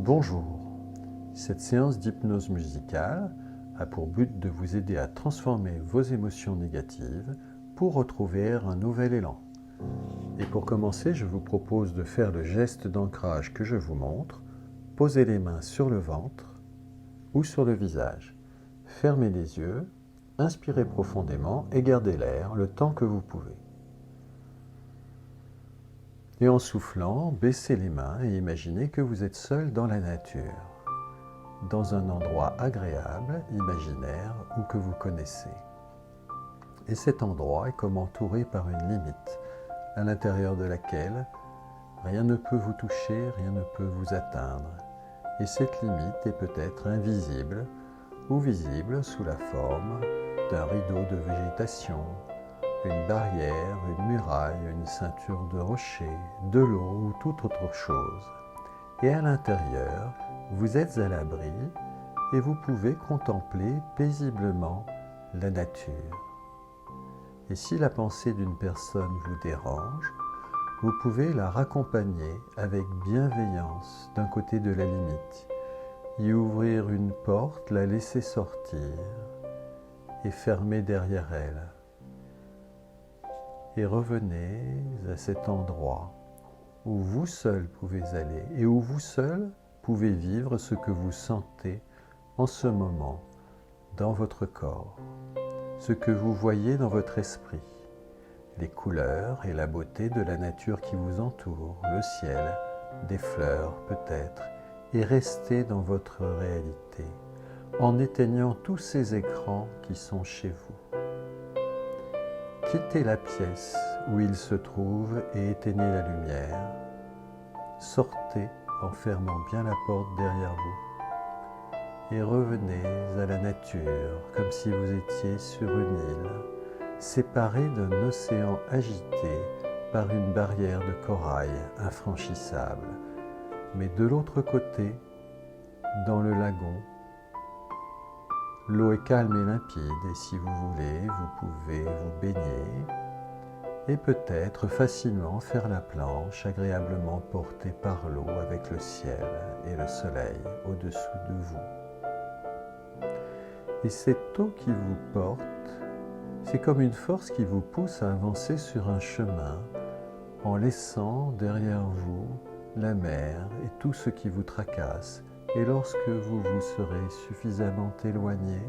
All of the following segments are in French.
Bonjour, cette séance d'hypnose musicale a pour but de vous aider à transformer vos émotions négatives pour retrouver un nouvel élan. Et pour commencer, je vous propose de faire le geste d'ancrage que je vous montre. Posez les mains sur le ventre ou sur le visage. Fermez les yeux, inspirez profondément et gardez l'air le temps que vous pouvez. Et en soufflant, baissez les mains et imaginez que vous êtes seul dans la nature, dans un endroit agréable, imaginaire ou que vous connaissez. Et cet endroit est comme entouré par une limite, à l'intérieur de laquelle rien ne peut vous toucher, rien ne peut vous atteindre. Et cette limite est peut-être invisible ou visible sous la forme d'un rideau de végétation, une barrière, une muraille, une ceinture de rochers, de l'eau ou toute autre chose. Et à l'intérieur, vous êtes à l'abri et vous pouvez contempler paisiblement la nature. Et si la pensée d'une personne vous dérange, vous pouvez la raccompagner avec bienveillance d'un côté de la limite, y ouvrir une porte, la laisser sortir et fermer derrière elle. Et revenez à cet endroit où vous seul pouvez aller et où vous seul pouvez vivre ce que vous sentez en ce moment dans votre corps, ce que vous voyez dans votre esprit, les couleurs et la beauté de la nature qui vous entoure, le ciel, des fleurs peut-être, et restez dans votre réalité en éteignant tous ces écrans qui sont chez vous. Quittez la pièce où il se trouve et éteignez la lumière. Sortez en fermant bien la porte derrière vous et revenez à la nature comme si vous étiez sur une île, séparée d'un océan agité par une barrière de corail infranchissable. Mais de l'autre côté, dans le lagon, l'eau est calme et limpide et si vous voulez, vous pouvez vous baigner et peut-être facilement faire la planche agréablement portée par l'eau avec le ciel et le soleil au-dessous de vous. Et cette eau qui vous porte, c'est comme une force qui vous pousse à avancer sur un chemin en laissant derrière vous la mer et tout ce qui vous tracasse. Et lorsque vous vous serez suffisamment éloigné,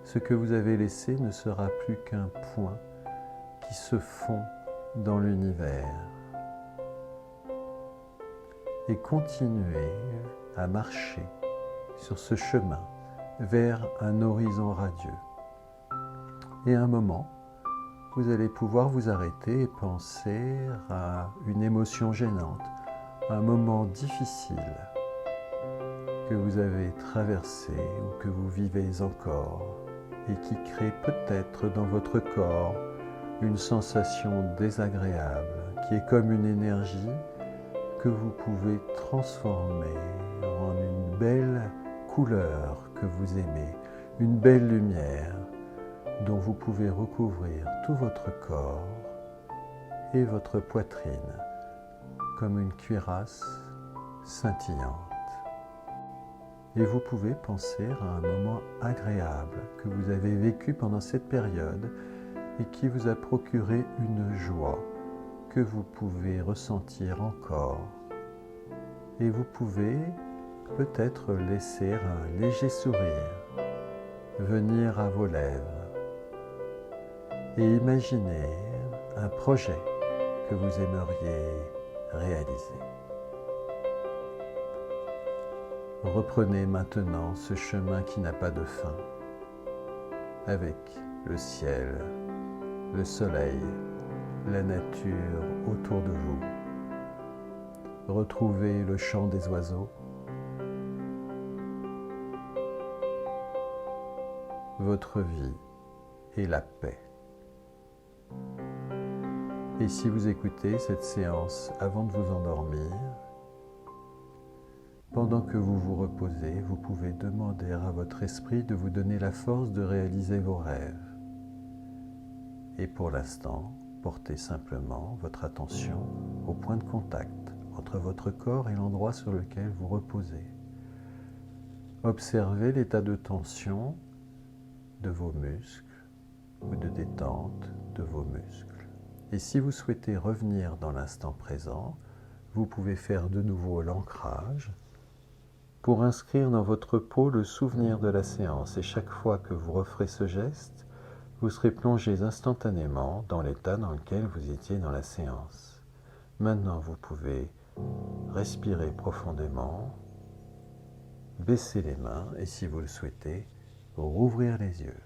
ce que vous avez laissé ne sera plus qu'un point qui se fond dans l'univers. Et continuez à marcher sur ce chemin vers un horizon radieux. Et à un moment, vous allez pouvoir vous arrêter et penser à une émotion gênante, un moment difficile que vous avez traversé ou que vous vivez encore et qui crée peut-être dans votre corps une sensation désagréable qui est comme une énergie que vous pouvez transformer en une belle couleur que vous aimez, une belle lumière dont vous pouvez recouvrir tout votre corps et votre poitrine comme une cuirasse scintillante. Et vous pouvez penser à un moment agréable que vous avez vécu pendant cette période et qui vous a procuré une joie que vous pouvez ressentir encore. Et vous pouvez peut-être laisser un léger sourire venir à vos lèvres et imaginer un projet que vous aimeriez réaliser. Reprenez maintenant ce chemin qui n'a pas de fin, avec le ciel, le soleil, la nature autour de vous. Retrouvez le chant des oiseaux, votre vie et la paix. Et si vous écoutez cette séance avant de vous endormir, pendant que vous vous reposez, vous pouvez demander à votre esprit de vous donner la force de réaliser vos rêves. Et pour l'instant, portez simplement votre attention au point de contact entre votre corps et l'endroit sur lequel vous reposez. Observez l'état de tension de vos muscles ou de détente de vos muscles. Et si vous souhaitez revenir dans l'instant présent, vous pouvez faire de nouveau l'ancrage pour inscrire dans votre peau le souvenir de la séance. Et chaque fois que vous referez ce geste, vous serez plongé instantanément dans l'état dans lequel vous étiez dans la séance. Maintenant, vous pouvez respirer profondément, baisser les mains et si vous le souhaitez, rouvrir les yeux.